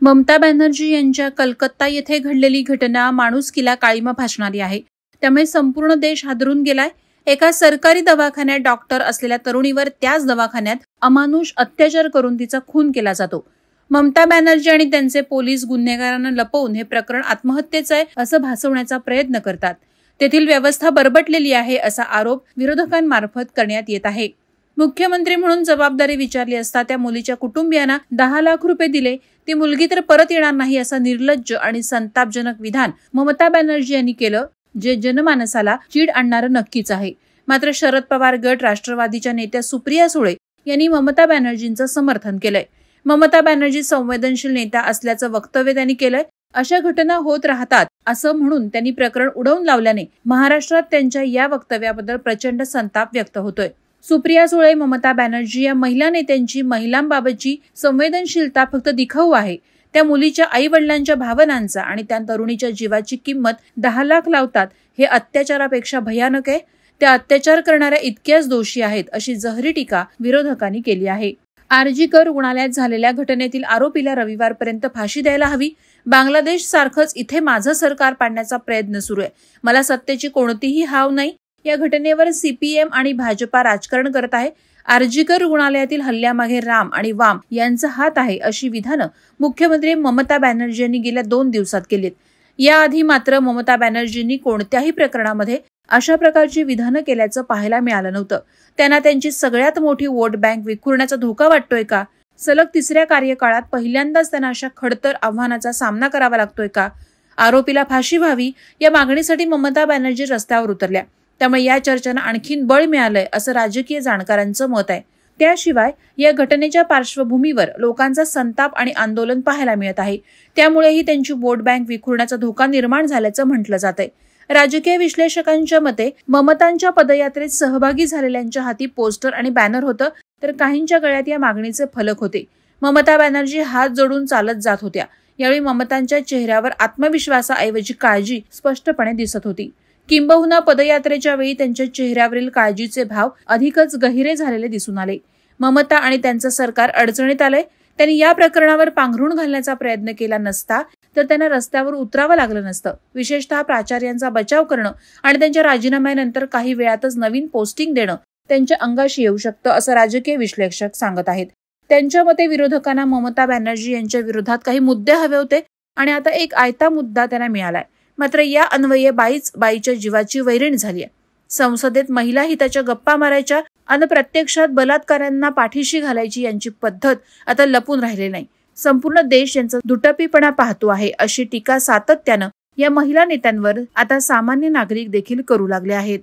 ममता बॅनर्जी यांच्या कलकत्ता येथे घडलेली घटना माणुसकीला काळिमा फासणारी आहे. त्यामुळे संपूर्ण देश हादरून गेलाय. एका सरकारी दवाखान्यात डॉक्टर असलेल्या तरुणीवर त्याच दवाखान्यात अमानुष अत्याचार करून तिचा खून केला जातो. ममता बॅनर्जी आणि त्यांचे पोलीस गुन्हेगारांना लपवून हे प्रकरण आत्महत्येचं आहे असं भासवण्याचा प्रयत्न करतात. तेथील व्यवस्था बरबटलेली आहे असा आरोप विरोधकांमार्फत करण्यात येत आहे. मुख्यमंत्री म्हणून जबाबदारी विचारली असता त्या मुलीच्या कुटुंबियांना 10 लाख रुपये दिले. ती मुलगी तर परत येणार नाही असं निर्लज्ज आणि संतापजनक विधान ममता बॅनर्जी यांनी केलं, जे जनमानसाला चीड आणणारं नक्कीच आहे. मात्र शरद पवार गट राष्ट्रवादीच्या नेत्या सुप्रिया सुळे यांनी ममता बॅनर्जींचं समर्थन केलंय. ममता बॅनर्जी संवेदनशील नेता असल्याचं वक्तव्य त्यांनी केलंय. अशा घटना होत राहतात असं म्हणून त्यांनी प्रकरण उडवून लावल्याने महाराष्ट्रात त्यांच्या या वक्तव्याबद्दल प्रचंड संताप व्यक्त होतोय. सुप्रिया सुळे, ममता बॅनर्जी या महिला नेत्यांची महिलांबाबतची संवेदनशीलता फक्त दिखाऊ आहे. त्या मुलीच्या आई वडिलांच्या भावनांचा आणि त्या तरुणीच्या जीवाची किंमत 10 लाख लावतात. हे अत्याचारापेक्षा भयानक आहे. त्या अत्याचार करणाऱ्या इतक्याच दोषी आहेत अशी जहरी टीका विरोधकांनी केली आहे. आरजीकर रुग्णालयात झालेल्या घटनेतील आरोपीला रविवारपर्यंत फाशी द्यायला हवी. बांगलादेश सारखंच इथे माझं सरकार पाडण्याचा प्रयत्न सुरू आहे. मला सत्तेची कोणतीही हाव नाही. या घटनेवर सीपीएम आणि भाजपा राजकारण करत आहे. आरजीकर रुग्णालयातील हल्ल्यामागे राम आणि वाम यांचा हात आहे अशी विधानं मुख्यमंत्री ममता बॅनर्जी यांनी गेल्या 2 दिवसात केलीत. याआधी मात्र ममता बॅनर्जींनी कोणत्याही प्रकरणामध्ये अशा प्रकारची विधानं केल्याचं पाहायला मिळालं नव्हतं. त्यांना त्यांची सगळ्यात मोठी वोट बँक विखुरण्याचा धोका वाटतोय का? सलग 3ऱ्या कार्यकाळात पहिल्यांदाच त्यांना अशा खडतर आव्हानाचा सामना करावा लागतोय का? आरोपीला फाशी व्हावी या मागणीसाठी ममता बॅनर्जी रस्त्यावर उतरल्या. त्यामुळे या चर्चांना आणखीन बळ मिळालंय असं राजकीय जाणकारांचं मत आहे. त्याशिवाय या घटनेच्या पार्श्वभूमीवर लोकांचा संताप आणि आंदोलन पाहायला मिळत आहे. त्यामुळेही त्यांची वोट बँक विखुरण्याचा धोका निर्माण झाल्याचं म्हटलं जात आहे. राजकीय विश्लेषकांच्या मते ममतांच्या पदयात्रेत सहभागी झालेल्यांच्या हाती पोस्टर आणि बॅनर होतं, तर काहींच्या गळ्यात या मागणीचे फलक होते. ममता बॅनर्जी हात जोडून चालत जात होत्या. यावेळी ममतांच्या चेहऱ्यावर आत्मविश्वासाऐवजी काळजी स्पष्टपणे दिसत होती. किंबहुना पदयात्रेच्या वेळी त्यांच्या चेहऱ्यावरील काळजीचे भाव अधिकच गहिरे झालेले दिसून आले. ममता आणि त्यांचं सरकार अडचणीत आलंय. त्यांनी या प्रकरणावर पांघरूण घालण्याचा प्रयत्न केला नसता तर त्यांना रस्त्यावर उतरावं लागलं नसतं. विशेषतः प्राचार्यांचा बचाव करणं आणि त्यांच्या राजीनाम्यानंतर काही वेळातच नवीन पोस्टिंग देणं त्यांच्या अंगाशी येऊ शकतं असं राजकीय विश्लेषक सांगत आहेत. त्यांच्या मते विरोधकांना ममता बॅनर्जी यांच्या विरोधात काही मुद्दे हवे होते आणि आता एक आयता मुद्दा त्यांना मिळालाय. मात्र या अन्वये बाईच्या जीवाची वैरण झाली आहे. संसदेत महिला हिताच्या गप्पा मारायच्या आणि प्रत्यक्षात बलात्कारांना पाठीशी घालायची यांची पद्धत आता लपून राहिली नाही. संपूर्ण देश यांचा दुटप्पीपणा पाहतो आहे अशी टीका सातत्यानं या महिला नेत्यांवर आता सामान्य नागरिक देखील करू लागले आहेत.